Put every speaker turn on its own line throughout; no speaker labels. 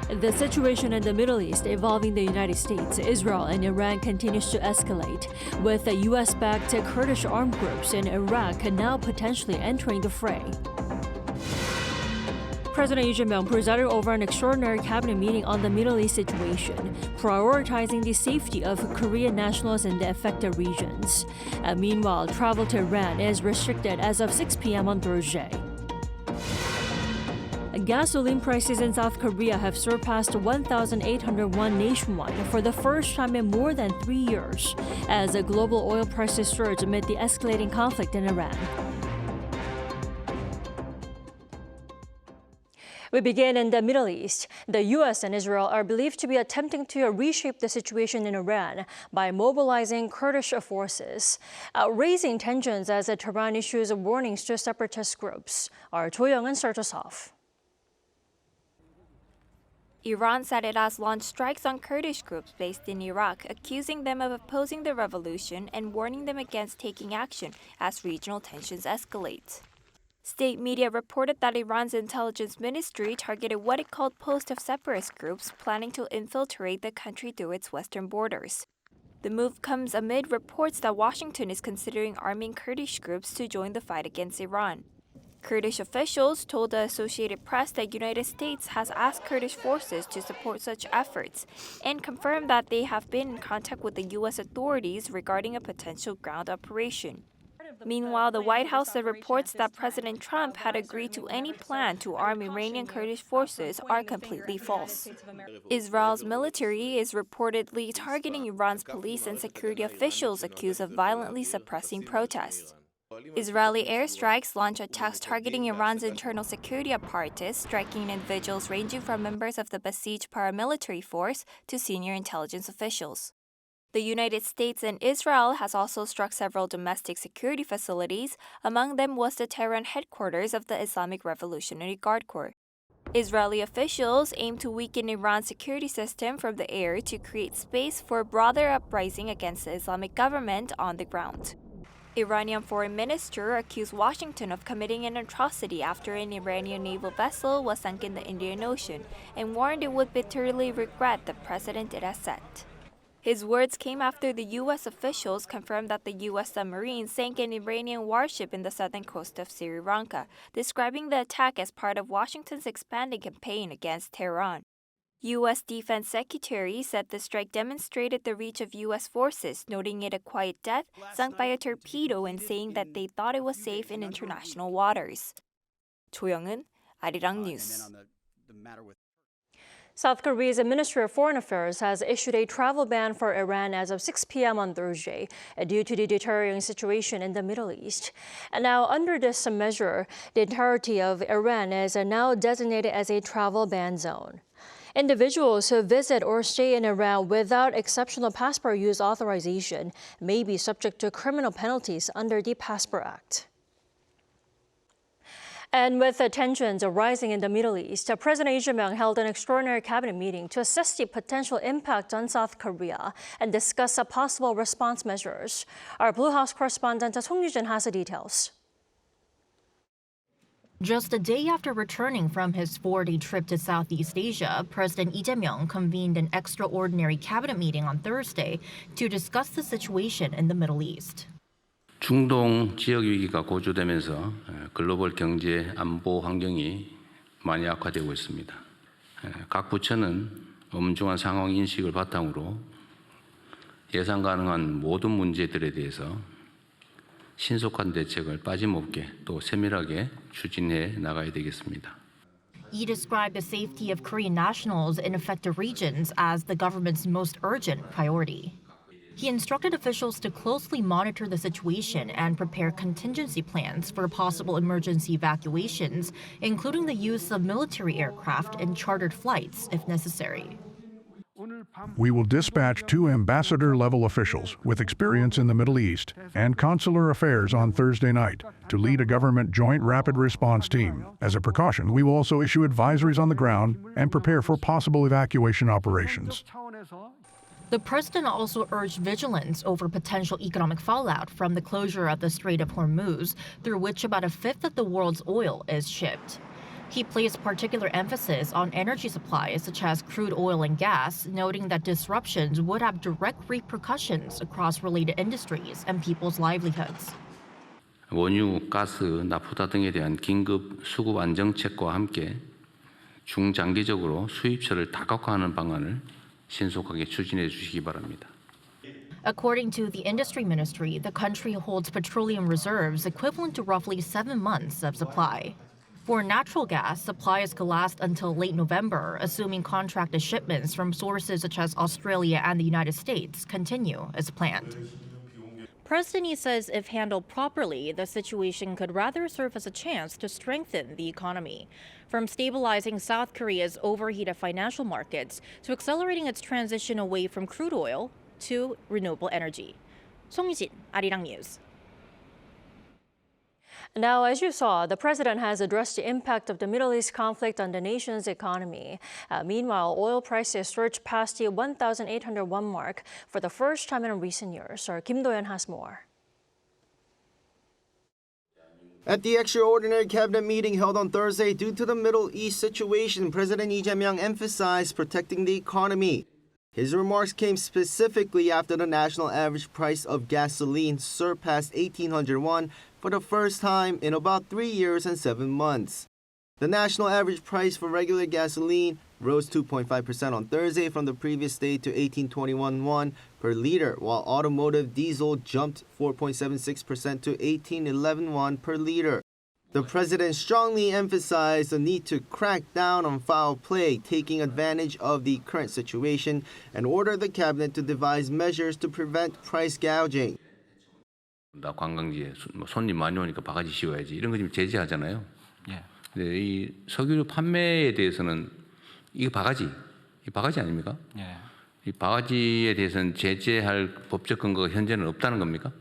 The situation in the Middle East involving the United States, Israel, and Iran continues to escalate, with the U.S.-backed Kurdish armed groups in Iraq now potentially entering the fray. President Lee Jae-myung presided over an extraordinary cabinet meeting on the Middle East situation, prioritizing the safety of Korean nationals in the affected regions. Meanwhile, travel to Iran is restricted as of 6 p.m. on Thursday. Gasoline prices in South Korea have surpassed 1,801 nationwide for the first time in more than 3 years, as global oil prices surge amid the escalating conflict in Iran. We begin in the Middle East. The U.S. and Israel are believed to be attempting to reshape the situation in Iran by mobilizing Kurdish forces, raising tensions as Tehran issues warnings to separatist groups. Our Cho Young-eun starts us off.
Iran said it has launched strikes on Kurdish groups based in Iraq, accusing them of opposing the revolution and warning them against taking action as regional tensions escalate. State media reported that Iran's intelligence ministry targeted what it called posts of separatist groups planning to infiltrate the country through its western borders. The move comes amid reports that Washington is considering arming Kurdish groups to join the fight against Iran. Kurdish officials told the Associated Press that the United States has asked Kurdish forces to support such efforts and confirmed that they have been in contact with the U.S. authorities regarding a potential ground operation. Meanwhile, the White House said reports that President Trump had agreed to any plan to arm Iranian Kurdish forces are completely false. Israel's military is reportedly targeting Iran's police and security officials accused of violently suppressing protests. Israeli airstrikes launch attacks targeting Iran's internal security apparatus, striking individuals ranging from members of the besieged paramilitary force to senior intelligence officials. The United States and Israel has also struck several domestic security facilities. Among them was the Tehran headquarters of the Islamic Revolutionary Guard Corps. Israeli officials aim to weaken Iran's security system from the air to create space for a broader uprising against the Islamic government on the ground. Iranian foreign minister accused Washington of committing an atrocity after an Iranian naval vessel was sunk in the Indian Ocean and warned it would bitterly regret the precedent it has set. His words came after the U.S. officials confirmed that the U.S. submarine sank an Iranian warship in the southern coast of Sri Lanka, describing the attack as part of Washington's expanding campaign against Tehran. U.S. Defense Secretary said the strike demonstrated the reach of U.S. forces, noting it a quiet death sunk by a torpedo and saying that they thought it was safe in international waters. Cho Young-eun, Arirang News.
South Korea's Ministry of Foreign Affairs has issued a travel ban for Iran as of 6 p.m. on Thursday due to the deteriorating situation in the Middle East. And now, under this measure, the entirety of Iran is now designated as a travel ban zone. Individuals who visit or stay in Iran without exceptional passport use authorization may be subject to criminal penalties under the Passport Act. And with the tensions rising in the Middle East, President Lee Jae-myung held an extraordinary cabinet meeting to assess the potential impact on South Korea and discuss possible response measures. Our Blue House correspondent Song Yu-jin has the details.
Just a day after returning from his 4-day trip to Southeast Asia, President Lee Jae-myung convened an extraordinary cabinet meeting on Thursday to discuss the situation in the Middle East.
중동 지역 위기가 고조되면서 글로벌 경제 안보 환경이 많이 악화되고 있습니다. 각 부처는 엄중한 상황 인식을 바탕으로 예상 가능한 모든 문제들에 대해서 신속한 대책을 빠짐없게 또 세밀하게 추진해 나가야 되겠습니다.
He described the safety of Korean nationals in affected regions as the government's most urgent priority. He instructed officials to closely monitor the situation and prepare contingency plans for possible emergency evacuations, including the use of military aircraft and chartered flights if necessary.
We will dispatch 2 ambassador-level officials with experience in the Middle East and consular affairs on Thursday night to lead a government joint rapid response team. As a precaution, we will also issue advisories on the ground and prepare for possible evacuation operations.
The president also urged vigilance over potential economic fallout from the closure of the Strait of Hormuz, through which about a fifth of the world's oil is shipped. He placed particular emphasis on energy supplies such as crude oil and gas, noting that disruptions would have direct repercussions across related industries and people's livelihoods.
원유, 가스, 나프타 등에 대한 긴급 수급 안정책과 함께 중장기적으로 수입처를 다각화하는 방안을 신속하게 추진해 주시기 바랍니다.
According to the industry ministry, the country holds petroleum reserves equivalent to roughly 7 months of supply. For natural gas, supplies could last until late November, assuming contracted shipments from sources such as Australia and the United States continue as planned. President Lee says if handled properly, the situation could rather serve as a chance to strengthen the economy, from stabilizing South Korea's overheated financial markets to accelerating its transition away from crude oil to renewable energy. 송유진, Arirang News.
Now, as you saw, the president has addressed the impact of the Middle East conflict on the nation's economy. Meanwhile, oil prices surged past the 1,801 mark for the first time in recent years. Our Kim Do-yeon has more.
At the extraordinary cabinet meeting held on Thursday due to the Middle East situation, President Lee Jae-myung emphasized protecting the economy. His remarks came specifically after the national average price of gasoline surpassed 1,800 won for the first time in about 3 years and 7 months. The national average price for regular gasoline rose 2.5% on Thursday from the previous day to 1,821 won per liter, while automotive diesel jumped 4.76% to 1,811 won per liter. The president strongly emphasized the need to crack down on foul play, taking advantage of the current situation, and ordered the cabinet to devise measures to prevent price gouging.
나 관광지에 손님 많이 오니까 바가지 씌워야지 이런 거 지금 제재하잖아요. 예. 근데 이 석유 판매에 대해서는 이 바가지 아닙니까? 예. 이 바가지에 대해서는 제재할 법적 근거가 현재는 없다는 겁니까?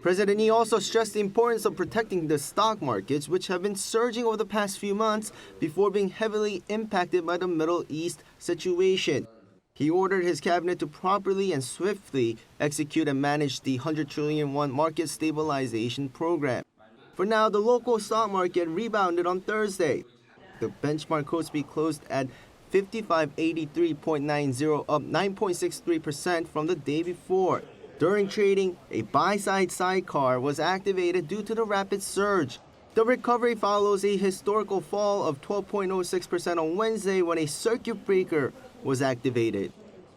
President Lee also stressed the importance of protecting the stock markets, which have been surging over the past few months before being heavily impacted by the Middle East situation. He ordered his cabinet to properly and swiftly execute and manage the 100 trillion won market stabilization program. For now, the local stock market rebounded on Thursday. The benchmark Kospi closed at 5583.90, up 9.63% from the day before. During trading, a buy-side sidecar was activated due to the rapid surge. The recovery follows a historical fall of 12.06% on Wednesday when a circuit breaker was activated.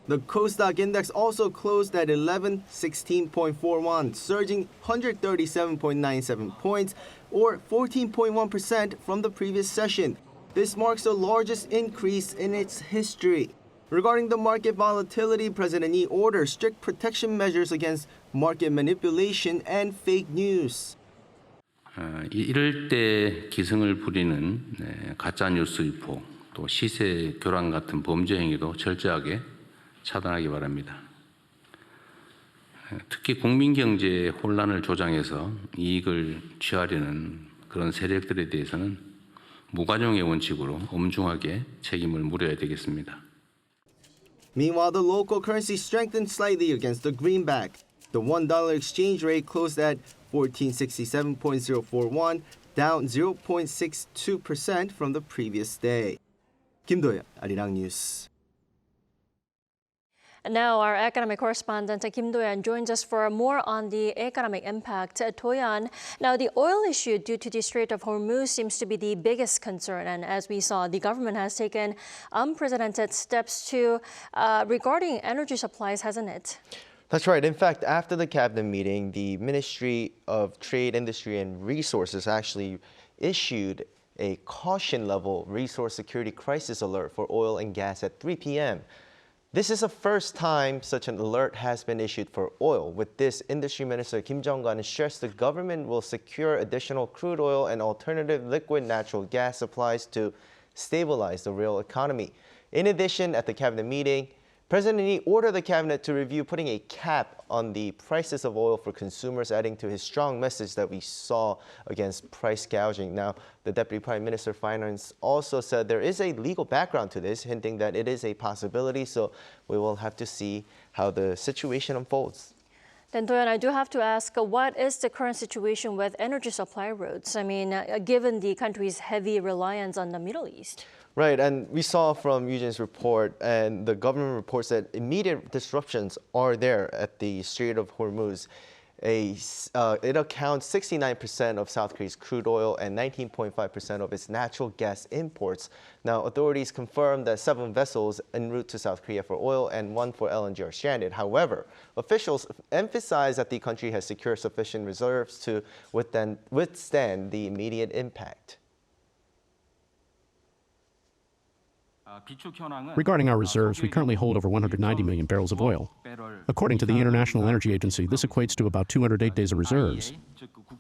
The Kosdaq index also closed at 1116.41, surging 137.97 points, or 14.1% from the previous session. This marks the largest increase in its history. Regarding the market volatility, President Lee ordered strict protection measures against market manipulation and fake news.
이럴 때 기승을 부리는 가짜 뉴스 유포, 또 시세 교란 같은 범죄 행위도 철저하게 차단하기 바랍니다. 특히 국민 경제의 혼란을 조장해서 이익을 취하려는 그런 세력들에 대해서는 무관용의 원칙으로 엄중하게 책임을 물어야 되겠습니다.
Meanwhile, the local currency strengthened slightly against the greenback. The $1 exchange rate closed at 1467.04 won, down 0.62% from the previous day. Kim Do-yeon, Arirang News.
And now our economic correspondent Kim Do-yeon joins us for more on the economic impact. Do-yeon, now the oil issue due to the Strait of Hormuz seems to be the biggest concern, and as we saw, the government has taken unprecedented steps to regarding energy supplies, hasn't it?
That's right. In fact, after the cabinet meeting, the Ministry of Trade, Industry and Resources actually issued a caution level resource security crisis alert for oil and gas at 3 p.m. This is the first time such an alert has been issued for oil. With this, Industry Minister Kim Jong-un stressed the government will secure additional crude oil and alternative liquid natural gas supplies to stabilize the real economy. In addition, at the cabinet meeting, President Lee ordered the cabinet to review putting a cap on the prices of oil for consumers, adding to his strong message that we saw against price gouging. Now, the Deputy Prime Minister of Finance also said there is a legal background to this, hinting that it is a possibility, so we will have to see how the situation unfolds.
Then, Doyan, I do have to ask, what is the current situation with energy supply routes? I mean, given the country's heavy reliance on the Middle East.
Right, and we saw from Eugene's report and the government reports that immediate disruptions are there at the Strait of Hormuz. It accounts 69% of South Korea's crude oil and 19.5% of its natural gas imports. Now, authorities confirmed that 7 vessels en route to South Korea for oil and 1 for LNG are stranded. However, officials emphasize that the country has secured sufficient reserves to withstand the immediate impact.
Regarding our reserves, we currently hold over 190 million barrels of oil. According to the International Energy Agency, this equates to about 208 days of reserves.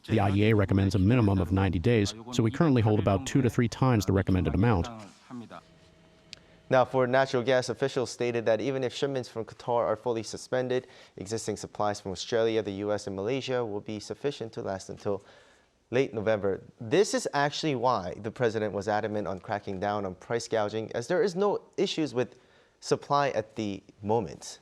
The IEA recommends a minimum of 90 days, so we currently hold about 2 to 3 times the recommended amount.
Now, for natural gas, officials stated that even if shipments from Qatar are fully suspended, existing supplies from Australia, the US, and Malaysia will be sufficient to last until late November. This is actually why the president was adamant on cracking down on price gouging, as there is no issues with supply at the moment.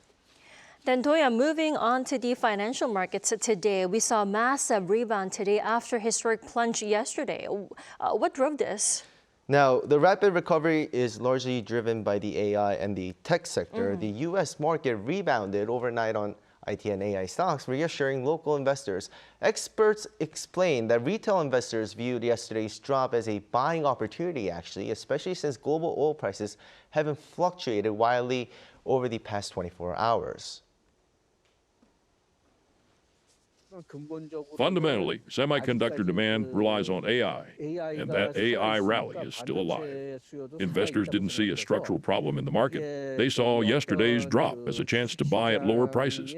Then, Doya, moving on to the financial markets today, we saw a massive rebound today after historic plunge yesterday. What drove this?
Now, the rapid recovery is largely driven by the AI and the tech sector. The U.S. market rebounded overnight on IT and AI stocks, reassuring local investors. Experts explain that retail investors viewed yesterday's drop as a buying opportunity, actually, especially since global oil prices haven't fluctuated wildly over the past 24 hours.
Fundamentally, semiconductor demand relies on AI, and that AI rally is still alive. Investors didn't see a structural problem in the market. They saw yesterday's drop as a chance to buy at lower prices.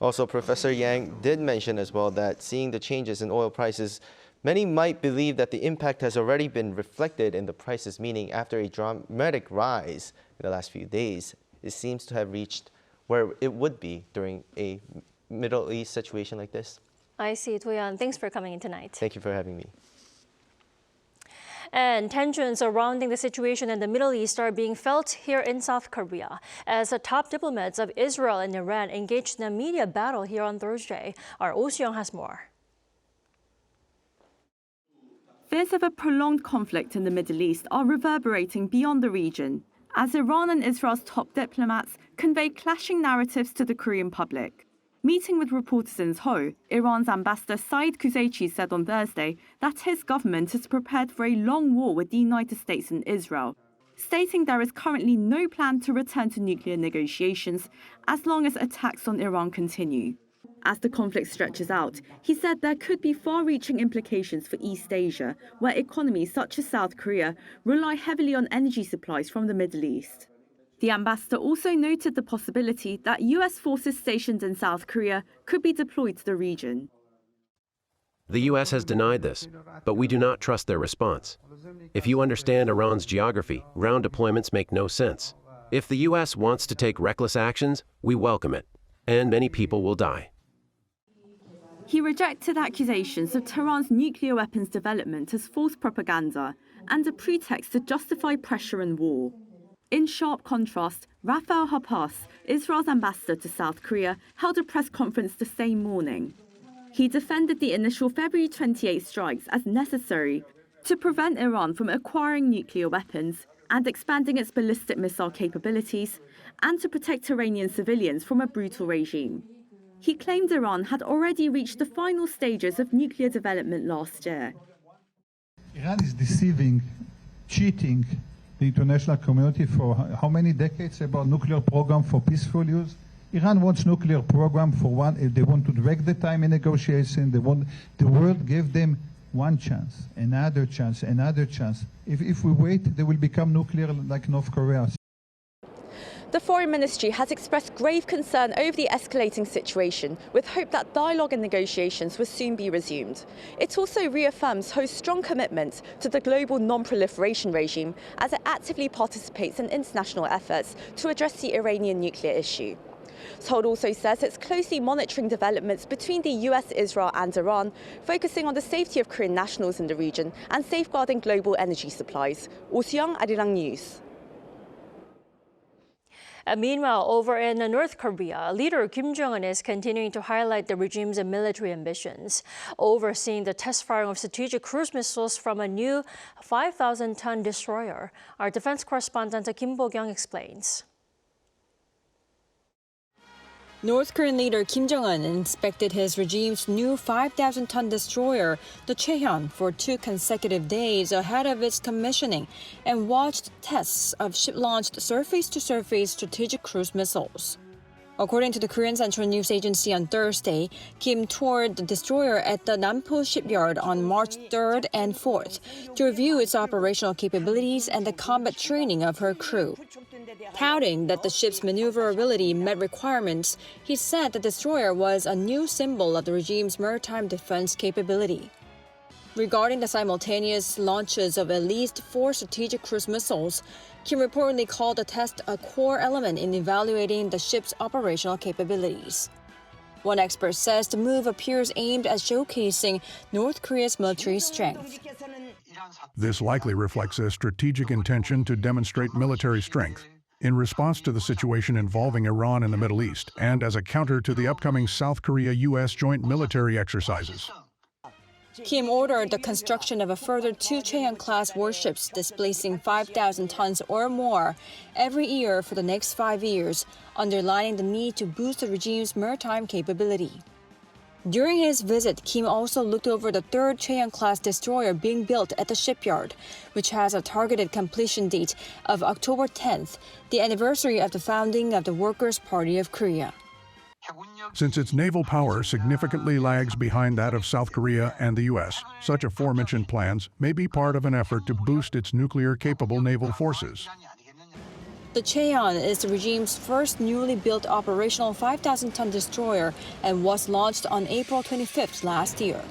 Also, Professor Yang did mention as well that seeing the changes in oil prices, many might believe that the impact has already been reflected in the prices, meaning after a dramatic rise in the last few days, it seems to have reached where it would be during a Middle East situation like this.
I see, Doyan. Thanks for coming in tonight.
Thank you for having me.
And tensions surrounding the situation in the Middle East are being felt here in South Korea as the top diplomats of Israel and Iran engaged in a media battle here on Thursday. Our Oh Seong has more.
Fears of a prolonged conflict in the Middle East are reverberating beyond the region as Iran and Israel's top diplomats convey clashing narratives to the Korean public. Meeting with reporters in Seoul, Iran's ambassador Saeed Kureishi said on Thursday that his government is prepared for a long war with the United States and Israel, stating there is currently no plan to return to nuclear negotiations as long as attacks on Iran continue. As the conflict stretches out, he said there could be far-reaching implications for East Asia, where economies such as South Korea rely heavily on energy supplies from the Middle East. The ambassador also noted the possibility that US forces stationed in South Korea could be deployed to the region.
The US has denied this, but we do not trust their response. If you understand Iran's geography, ground deployments make no sense. If the US wants to take reckless actions, we welcome it, and many people will die.
He rejected accusations of Tehran's nuclear weapons development as false propaganda and a pretext to justify pressure and war. In sharp contrast, Rafael Harpas, Israel's ambassador to South Korea, held a press conference the same morning. He defended the initial February 28 strikes as necessary to prevent Iran from acquiring nuclear weapons and expanding its ballistic missile capabilities, and to protect Iranian civilians from a brutal regime. He claimed Iran had already reached the final stages of nuclear development last year.
Iran is deceiving, cheating the international community for how many decades about nuclear program for peaceful use? Iran wants nuclear program for one. If they want to drag the time in negotiation, the world gave them one chance, another chance, another chance. If we wait, they will become nuclear like North Korea.
The Foreign Ministry has expressed grave concern over the escalating situation, with hope that dialogue and negotiations will soon be resumed. It also reaffirms Seoul's strong commitment to the global non-proliferation regime as it actively participates in international efforts to address the Iranian nuclear issue. Seoul also says it's closely monitoring developments between the US, Israel and Iran, focusing on the safety of Korean nationals in the region and safeguarding global energy supplies. Oh Seong, Arirang News.
Meanwhile, over in North Korea, leader Kim Jong-un is continuing to highlight the regime's military ambitions, overseeing the test firing of strategic cruise missiles from a new 5,000-ton destroyer. Our defense correspondent Kim Bo-kyung explains.
North Korean leader Kim Jong-un inspected his regime's new 5,000-ton destroyer, the Cheon, for 2 consecutive days ahead of its commissioning and watched tests of ship-launched surface-to-surface strategic cruise missiles. According to the Korean Central News Agency on Thursday, Kim toured the destroyer at the Nampo shipyard on March 3rd and 4th to review its operational capabilities and the combat training of her crew. Touting that the ship's maneuverability met requirements, he said the destroyer was a new symbol of the regime's maritime defense capability. Regarding the simultaneous launches of at least 4 strategic cruise missiles, Kim reportedly called the test a core element in evaluating the ship's operational capabilities. One expert says the move appears aimed at showcasing North Korea's military strength.
This likely reflects a strategic intention to demonstrate military strength in response to the situation involving Iran in the Middle East and as a counter to the upcoming South Korea-U.S. joint military exercises.
Kim ordered the construction of a further 2 Cheon-class warships displacing 5,000 tons or more every year for the next 5 years, underlining the need to boost the regime's maritime capability. During his visit, Kim also looked over the 3rd Cheon-class destroyer being built at the shipyard, which has a targeted completion date of October 10th, the anniversary of the founding of the Workers' Party of Korea.
Since its naval power significantly lags behind that of South Korea and the U.S., such aforementioned plans may be part of an effort to boost its nuclear-capable naval forces.
The Cheon is the regime's first newly built operational 5,000-ton destroyer and was launched on April 25th last year.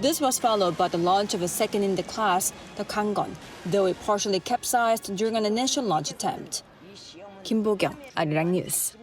This was followed by the launch of a second in the class, the Gwanghwamun, though it partially capsized during an initial launch attempt. Kim Bo-kyung, Arirang News.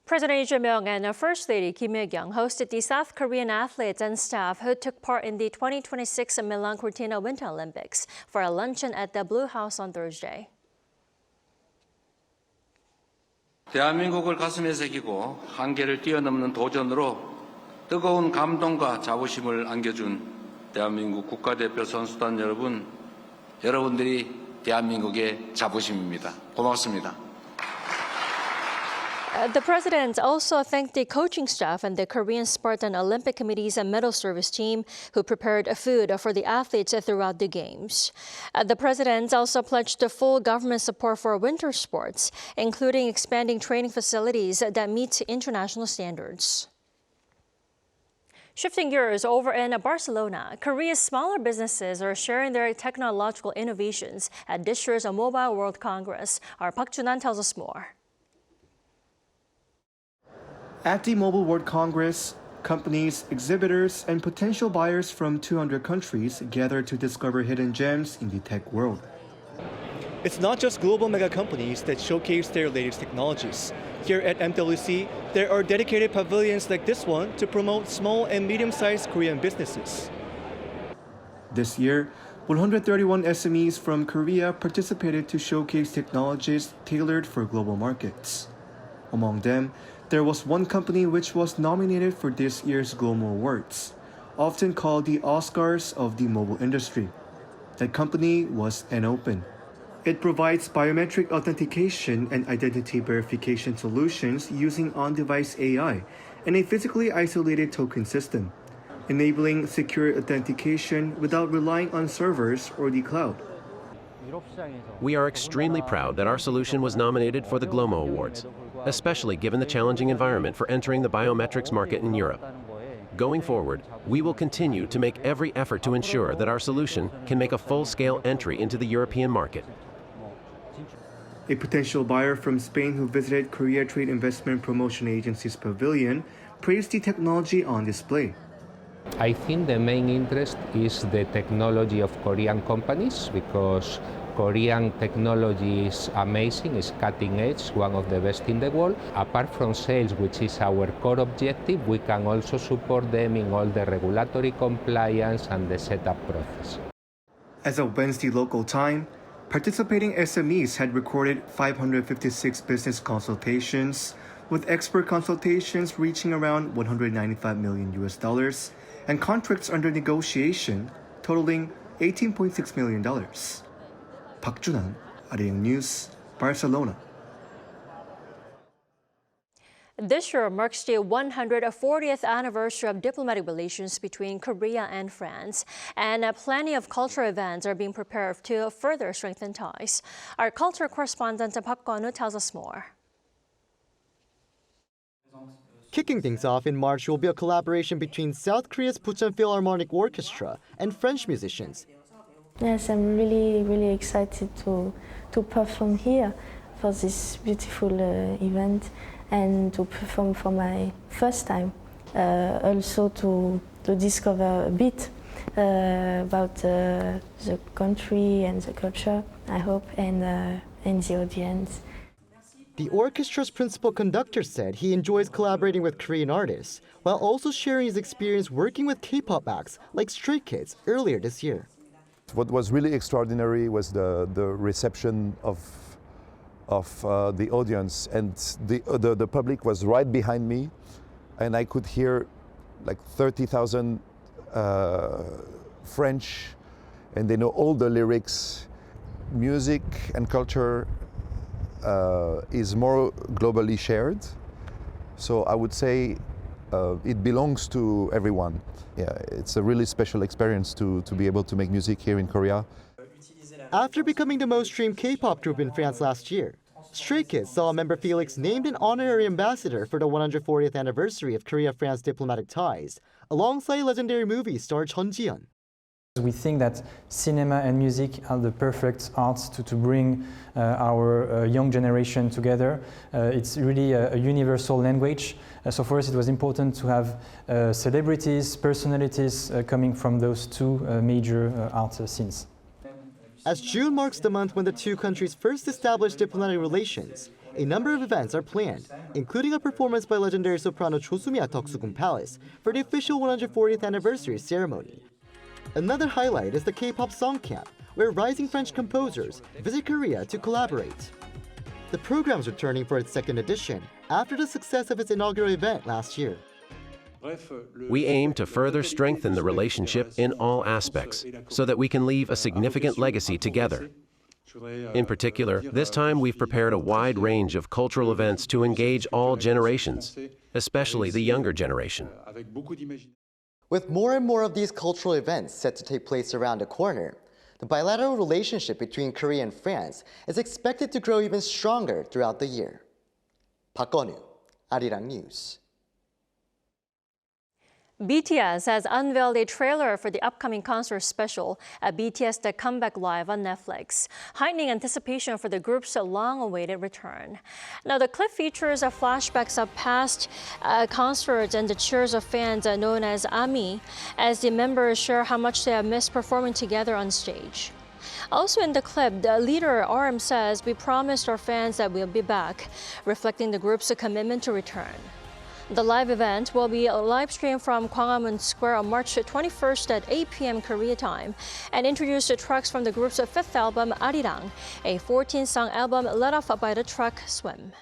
President Lee Jae-myung and First Lady Kim Hye-kyung hosted the South Korean athletes and staff who took part in the 2026 Milan Cortina Winter Olympics for a luncheon at the Blue House on Thursday.
대한민국을 가슴에 새기고 한계를 뛰어넘는 도전으로 뜨거운 감동과 자부심을 안겨준 대한민국 국가대표 선수단 여러분, 여러분들이 대한민국의 자부심입니다. 고맙습니다.
The president also thanked the coaching staff and the Korean Spartan Olympic Committee's medal service team who prepared food for the athletes throughout the games. The president also pledged full government support for winter sports, including expanding training facilities that meet international standards. Shifting gears, over in Barcelona, Korea's smaller businesses are sharing their technological innovations at this year's Mobile World Congress. Our Park Junan tells us more.
At the Mobile World Congress, companies, exhibitors, and potential buyers from 200 countries gather to discover hidden gems in the tech world.
It's not just global mega companies that showcase their latest technologies. Here at MWC, there are dedicated pavilions like this one to promote small and medium-sized Korean businesses.
This year, 131 SMEs from Korea participated to showcase technologies tailored for global markets. Among them, there was one company which was nominated for this year's Global Awards, often called the Oscars of the mobile industry. That company was N-Open. It provides biometric authentication and identity verification solutions using on-device AI and a physically isolated token system, enabling secure authentication without relying on servers or the cloud.
We are extremely proud that our solution was nominated for the GLOMO Awards, especially given the challenging environment for entering the biometrics market in Europe. Going forward, we will continue to make every effort to ensure that our solution can make a full-scale entry into the European market.
A potential buyer from Spain who visited Korea Trade Investment Promotion Agency's pavilion praised the technology on display.
I think the main interest is the technology of Korean companies, because Korean technology is amazing, is cutting edge, one of the best in the world. Apart from sales, which is our core objective, we can also support them in all the regulatory compliance and the setup process.
As of Wednesday local time, participating SMEs had recorded 556 business consultations, with expert consultations reaching around $195 million and contracts under negotiation totaling $18.6 million. Park Junan, Arirang News, Barcelona.
This year marks the 140th anniversary of diplomatic relations between Korea and France, and plenty of cultural events are being prepared to further strengthen ties. Our culture correspondent Park Gwanu tells us more.
Kicking things off in March will be a collaboration between South Korea's Busan Philharmonic Orchestra and French musicians.
Yes, I'm really excited to perform here for this beautiful event and to perform for my first time. Also to discover a bit about the country and the culture, I hope, and the audience.
The orchestra's principal conductor said he enjoys collaborating with Korean artists, while also sharing his experience working with K-pop acts like Stray Kids earlier this year.
What was really extraordinary was the reception of the audience, and the public was right behind me, and I could hear like 30,000 French, and they know all the lyrics. Music and culture is more globally shared, so I would say it belongs to everyone. Yeah, it's a really special experience to be able to make music here in Korea.
After becoming the most streamed K-pop group in France last year, Stray Kids saw member Felix named an honorary ambassador for the 140th anniversary of Korea-France diplomatic ties, alongside legendary movie star Chun Ji-yeon.
We think that cinema and music are the perfect arts to bring our young generation together. It's really a universal language. So for us it was important to have celebrities, personalities coming from those two major art scenes.
As June marks the month when the two countries first established diplomatic relations, a number of events are planned, including a performance by legendary soprano Cho Soo-mi at Deoksugun Palace for the official 140th anniversary ceremony. Another highlight is the K-pop Song Camp, where rising French composers visit Korea to collaborate. The program is returning for its second edition after the success of its inaugural event last year.
We aim to further strengthen the relationship in all aspects so that we can leave a significant legacy together. In particular, this time we've prepared a wide range of cultural events to engage all generations, especially the younger generation.
With more and more of these cultural events set to take place around the corner, the bilateral relationship between Korea and France is expected to grow even stronger throughout the year. Park Gwanu, Arirang News.
BTS has unveiled a trailer for the upcoming concert special at BTS The Comeback Live on Netflix, heightening anticipation for the group's long-awaited return. Now, the clip features flashbacks of past concerts and the cheers of fans known as ARMY, as the members share how much they have missed performing together on stage. Also in the clip, the leader RM says, "We promised our fans that we'll be back," reflecting the group's commitment to return. The live event will be live streamed from Gwanghwamun Square on March 21st at 8 p.m. Korea time and introduce the tracks from the group's fifth album, Arirang, a 14-song album led off by the track Swim.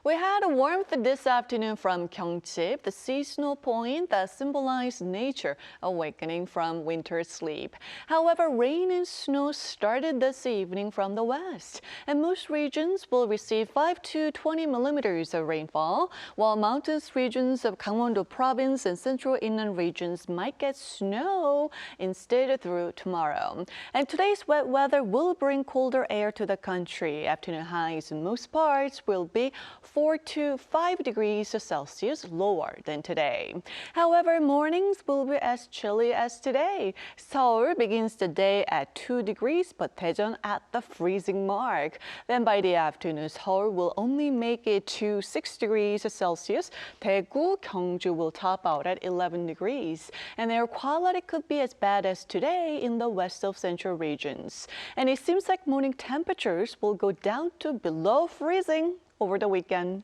We had a warmth this afternoon from Gyeongchip, the seasonal point that symbolized nature awakening from winter sleep. However, rain and snow started this evening from the west, and most regions will receive 5 to 20 millimeters of rainfall, while mountainous regions of Gangwon-do province and central inland regions might get snow instead through tomorrow. And today's wet weather will bring colder air to the country. Afternoon highs in most parts will be 4 to 5 degrees Celsius lower than today. However, mornings will be as chilly as today. Seoul begins the day at 2 degrees, but Daejeon at the freezing mark. Then by the afternoon, Seoul will only make it to 6 degrees Celsius. Daegu, Gyeongju will top out at 11 degrees. And air quality could be as bad as today in the west of central regions. And it seems like morning temperatures will go down to below freezing over the weekend.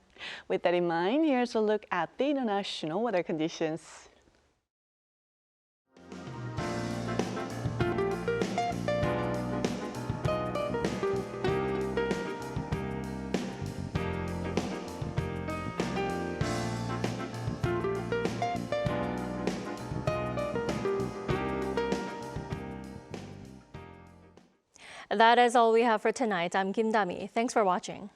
With that in mind, here's a look at the international weather conditions.
That is all we have for tonight. I'm Kim Dami. Thanks for watching.